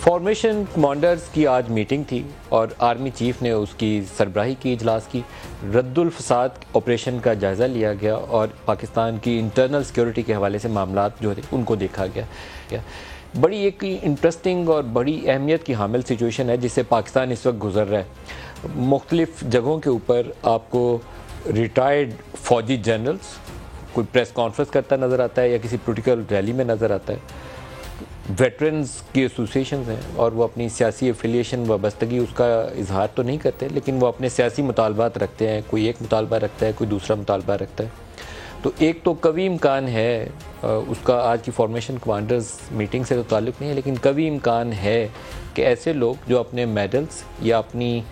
Formation commanders की आज meeting थी और आर्मी चीफ ने उसकी सरबराही की, इजलास की। रद्दुल फसाद ऑपरेशन का जायज़ा लिया गया और पाकिस्तान की इंटरनल सिक्योरिटी के हवाले से मामलात जो थे उनको देखा गया। बड़ी एक इंटरेस्टिंग और बड़ी अहमियत की हामिल सिचुएशन है जिससे पाकिस्तान इस वक्त गुजर रहा है। मुख्तलिफ़ जगहों के ऊपर आपको रिटायर्ड फ़ौजी जनरल्स कोई प्रेस कॉन्फ्रेंस करता नज़र आता है या किसी पोलिटिकल रैली में नज़र आता है। वेटरन्स की एसोसिएशन हैं और वो अपनी सियासी एफिलिएशन वाबस्तगी उसका इजहार तो नहीं करते, लेकिन वो अपने सियासी मुतालबात रखते हैं। कोई एक मुतालबा रखता है, कोई दूसरा मुतालबा रखता है। तो एक तो कभी इम्कान है, उसका आज की फॉर्मेशन कमांडर्स मीटिंग से तो ताल्लुक़ नहीं है, लेकिन कभी इम्कान है कि ऐसे लोग जो अपने मेडल्स या अपनी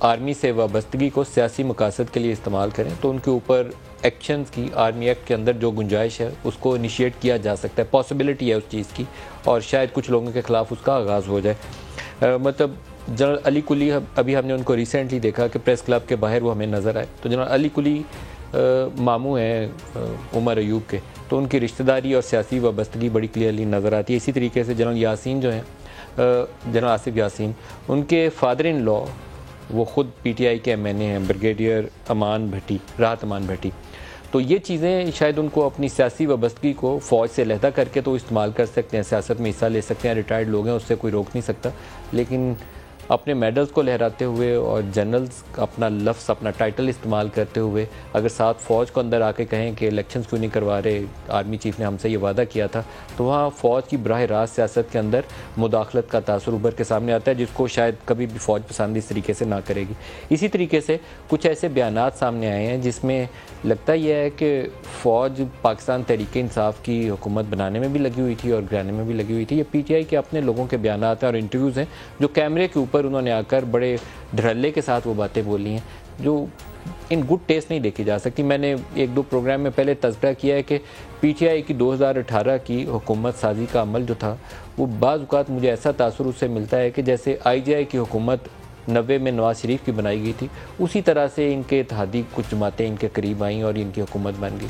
आर्मी से वाबस्तगी को सियासी मकासद के लिए इस्तेमाल करें, तो उनके ऊपर एक्शंस की आर्मी एक्ट के अंदर जो गुंजाइश है उसको इनिशिएट किया जा सकता है। पॉसिबिलिटी है उस चीज़ की और शायद कुछ लोगों के ख़िलाफ़ उसका आगाज़ हो जाए। मतलब जनरल अली कुली, अभी हमने उनको रिसेंटली देखा कि प्रेस क्लब के बाहर वो हमें नज़र आए। तो जनरल अली कुली मामू हैं उमर अयूब के, तो उनकी रिश्तेदारी और सियासी वाबस्तगी बड़ी क्लियरली नज़र आती है। इसी तरीके से जनरल यासीन जो हैं, जनरल आसिफ यासीन, उनके फादर इन लॉ वो ख़ुद PTI के MNA हैं, ब्रिगेडियर अमान भट्टी, राहत अमान भट्टी। तो ये चीज़ें शायद उनको अपनी सियासी वाबस्तगी को फ़ौज से अलहदा करके तो इस्तेमाल कर सकते हैं, सियासत में हिस्सा ले सकते हैं, रिटायर्ड लोग हैं, उससे कोई रोक नहीं सकता। लेकिन अपने मेडल्स को लहराते हुए और जनरल्स अपना लफ्ज़, अपना टाइटल इस्तेमाल करते हुए अगर साथ फ़ौज को अंदर आके कहें कि इलेक्शंस क्यों नहीं करवा रहे, आर्मी चीफ ने हमसे ये वादा किया था, तो वहाँ फ़ौज की बराह रास्त सियासत के अंदर मुदाखलत का तासुर उभर के सामने आता है, जिसको शायद कभी भी फ़ौज पसंद इस तरीके से ना करेगी। इसी तरीके से कुछ ऐसे बयानात सामने आए हैं जिसमें लगता यह है कि फ़ौज पाकिस्तान तहरीक इंसाफ की हुकूमत बनाने में भी लगी हुई थी और गिराने में भी लगी हुई थी। ये PTI के अपने लोगों के बयानात हैं और इंटरव्यूज़ हैं जो कैमरे के ऊपर उन्होंने आकर बड़े धड़ल्ले के साथ वो बातें बोली हैं जो इन गुड टेस्ट नहीं देखी जा सकती। मैंने एक दो प्रोग्राम में पहले तज़किरा किया है कि PTI की 2018 की हुकूमत साजी का अमल जो था वो बाज़ औक़ात मुझे ऐसा तासुर उससे मिलता है कि जैसे IGI की हुकूमत 90 में नवाज शरीफ की बनाई गई थी, उसी तरह से इनके इत्तेहादी कुछ जमातें इनके करीब आईं और इनकी हुकूमत बन गई।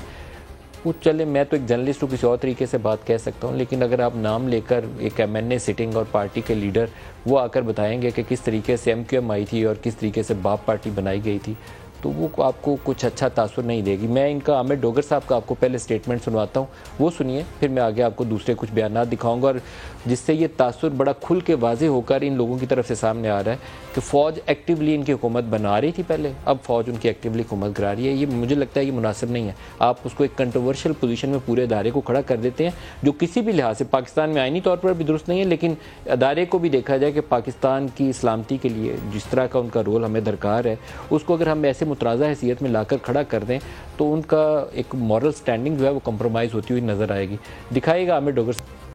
वो चले, मैं तो एक जर्नलिस्ट हूँ, किसी और तरीके से बात कह सकता हूँ, लेकिन अगर आप नाम लेकर एक MNA सिटिंग और पार्टी के लीडर वो आकर बताएंगे कि किस तरीके से MQM आई थी और किस तरीके से बाप पार्टी बनाई गई थी, तो वो आपको कुछ अच्छा तासुर नहीं देगी। मैं इनका आमिर डोगर साहब का आपको पहले स्टेटमेंट सुनवाता हूँ, वो सुनिए, फिर मैं आगे आपको दूसरे कुछ बयानात दिखाऊंगा और जिससे ये तासुर बड़ा खुल के वाजे होकर इन लोगों की तरफ से सामने आ रहा है कि फ़ौज एक्टिवली इनकी हुकूमत बना रही थी पहले, अब फ़ौज उनकी एक्टिवली हुकूमत गिरा रही है। ये मुझे लगता है ये मुनासिब नहीं है। आप उसको एक कंट्रोवर्शियल पोजीशन में पूरे अदारे को खड़ा कर देते हैं जो किसी भी लिहाज से पाकिस्तान में आईनी तौर पर भी दुरुस्त नहीं है, लेकिन अदारे को भी देखा जाए कि पाकिस्तान की सलामती के लिए जिस तरह का उनका रोल हमें दरकार है, उसको अगर हम ऐसे मुतराज़ा हैसियत में लाकर खड़ा कर दें तो उनका एक मॉरल स्टैंडिंग जो है वो कंप्रोमाइज़ होती हुई नज़र आएगी। दिखाएगा आमिर डोगर।